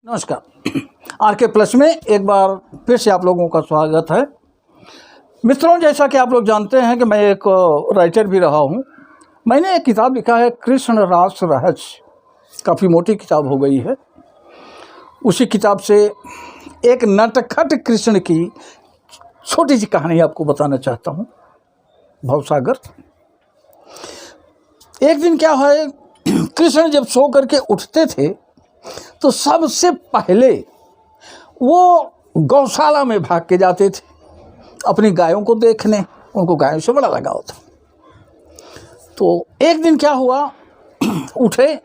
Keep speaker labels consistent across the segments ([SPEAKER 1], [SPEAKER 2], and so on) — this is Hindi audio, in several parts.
[SPEAKER 1] नमस्कार। आरके प्लस में एक बार फिर से आप लोगों का स्वागत है। मित्रों, जैसा कि आप लोग जानते हैं कि मैं एक राइटर भी रहा हूं। मैंने एक किताब लिखा है कृष्ण रास रहस्य, काफ़ी मोटी किताब हो गई है। उसी किताब से एक नटखट कृष्ण की छोटी सी कहानी आपको बताना चाहता हूं। भवसागर। एक दिन क्या है, कृष्ण जब सो करके उठते थे तो सबसे पहले वो गौशाला में भाग के जाते थे अपनी गायों को देखने। उनको गायों से बड़ा लगाव था। तो एक दिन क्या हुआ, उठे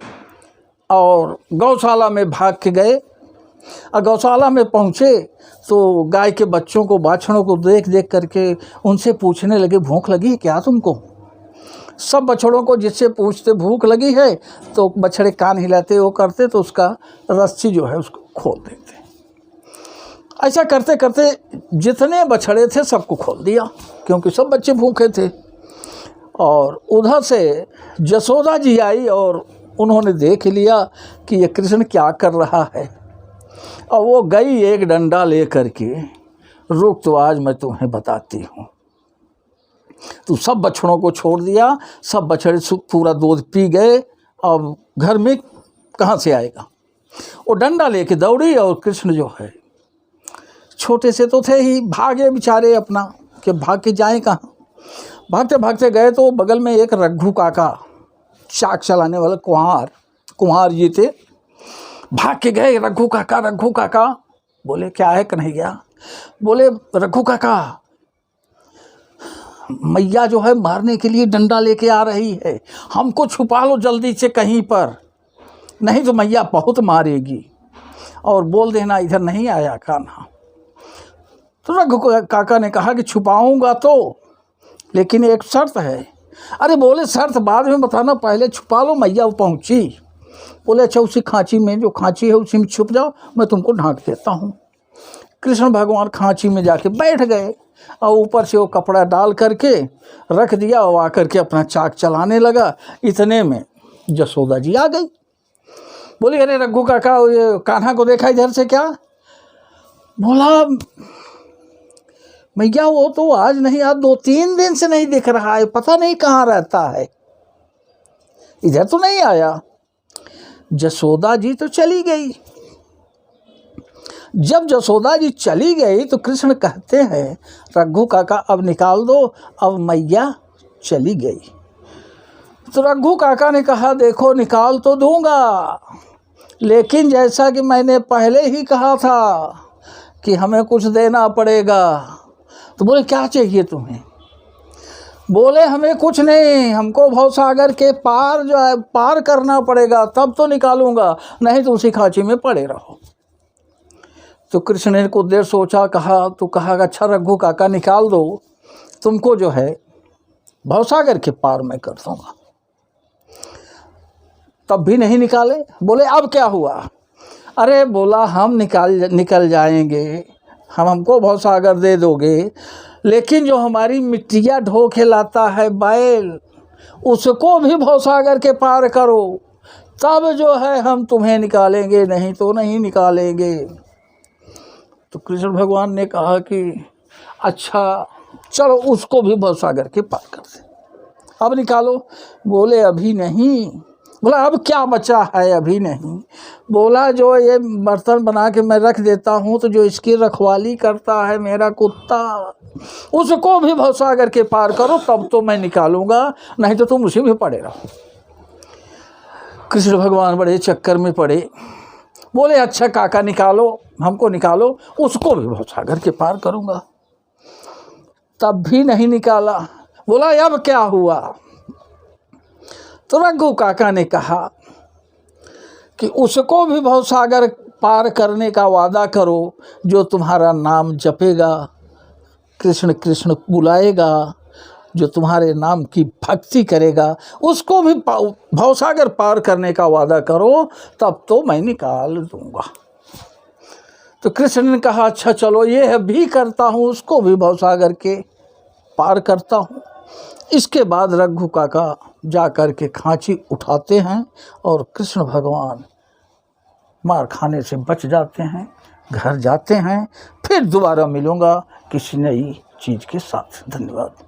[SPEAKER 1] और गौशाला में भाग के गए। और गौशाला में पहुँचे तो गाय के बच्चों को, बाछड़ों को देख देख करके उनसे पूछने लगे, भूख लगी है क्या तुमको? सब बछड़ों को जिससे पूछते भूख लगी है तो बछड़े कान हिलाते, वो करते तो उसका रस्सी जो है उसको खोल देते। ऐसा करते करते जितने बछड़े थे सबको खोल दिया, क्योंकि सब बच्चे भूखे थे। और उधर से जसोदा जी आई और उन्होंने देख लिया कि ये कृष्ण क्या कर रहा है। और वो गई एक डंडा ले करके, रुक तो आज मैं तुम्हें बताती हूँ। तो सब बछड़ों को छोड़ दिया, सब बछड़े पूरा दूध पी गए। अब घर में कहाँ से आएगा? वो डंडा लेके दौड़ी और कृष्ण जो है, छोटे से तो थे ही, भागे बेचारे अपना कि भाग के जाएं कहाँ। भागते भागते गए तो बगल में एक रघु काका, चाक चलाने वाला कुम्हार जी थे। भाग के गए, रघु काका। बोले क्या है कन्हैया? बोले रघु काका, मैया जो है मारने के लिए डंडा लेके आ रही है, हमको छुपा लो जल्दी से कहीं पर, नहीं तो मैया बहुत मारेगी। और बोल देना इधर नहीं आया कान्हा। तो रघु काका ने कहा कि छुपाऊंगा तो, लेकिन एक शर्त है। अरे बोले शर्त बाद में बताना, पहले छुपा लो, मैया वो पहुंची। बोले अच्छा, उसी खांची में, जो खांची है उसी में छुप जाओ, मैं तुमको ढांक देता हूँ। कृष्ण भगवान खांची में जाके बैठ गए और ऊपर से वो कपड़ा डाल करके रख दिया और आकर के अपना चाक चलाने लगा। इतने में जसोदा जी आ गई। बोली अरे रघु काका, ये कान्हा को देखा इधर से क्या? बोला मैया वो तो आज नहीं, आज 2-3 दिन से नहीं दिख रहा है, पता नहीं कहाँ रहता है, इधर तो नहीं आया। जसोदा जी तो चली गई। जब जसोदा जी चली गई तो कृष्ण कहते हैं रघु काका अब निकाल दो, अब मैया चली गई। तो रघु काका ने कहा देखो निकाल तो दूंगा, लेकिन जैसा कि मैंने पहले ही कहा था कि हमें कुछ देना पड़ेगा। तो बोले क्या चाहिए तुम्हें? बोले हमें कुछ नहीं, हमको भवसागर के पार जो है पार करना पड़ेगा, तब तो निकालूंगा, नहीं तो उसी खांची में पड़े रहो। तो कृष्ण ने कुछ देर सोचा, कहा अच्छा रघु काका निकाल दो, तुमको जो है भवसागर के पार मैं कर दूंगा। तब भी नहीं निकाले। बोले अब क्या हुआ? अरे बोला हम निकल जाएंगे, हमको भवसागर दे दोगे, लेकिन जो हमारी मिट्टिया ढो के लाता है बैल, उसको भी भवसागर के पार करो, तब जो है हम तुम्हें निकालेंगे, नहीं तो नहीं निकालेंगे। तो कृष्ण भगवान ने कहा कि अच्छा चलो उसको भी भवसागर के पार कर दे, अब निकालो। बोले अभी नहीं। बोला अब क्या बचा है? अभी नहीं। बोला जो ये बर्तन बना के मैं रख देता हूँ, तो जो इसकी रखवाली करता है मेरा कुत्ता, उसको भी भवसागर के पार करो, तब तो मैं निकालूंगा, नहीं तो तुम उसी में पड़े रहो। कृष्ण भगवान बड़े चक्कर में पड़े। बोले अच्छा काका निकालो, हमको निकालो, उसको भी भवसागर के पार करूंगा। तब भी नहीं निकाला। बोला अब क्या हुआ? तो रघु काका ने कहा कि उसको भी भवसागर पार करने का वादा करो, जो तुम्हारा नाम जपेगा, कृष्ण कृष्ण बुलाएगा, जो तुम्हारे नाम की भक्ति करेगा, उसको भी भवसागर पार करने का वादा करो, तब तो मैं निकाल दूंगा। तो कृष्ण ने कहा अच्छा चलो ये भी करता हूँ, उसको भी भवसागर के पार करता हूँ। इसके बाद रघु काका जा कर के खांची उठाते हैं और कृष्ण भगवान मार खाने से बच जाते हैं, घर जाते हैं। फिर दोबारा मिलूँगा किसी नई चीज़ के साथ। धन्यवाद।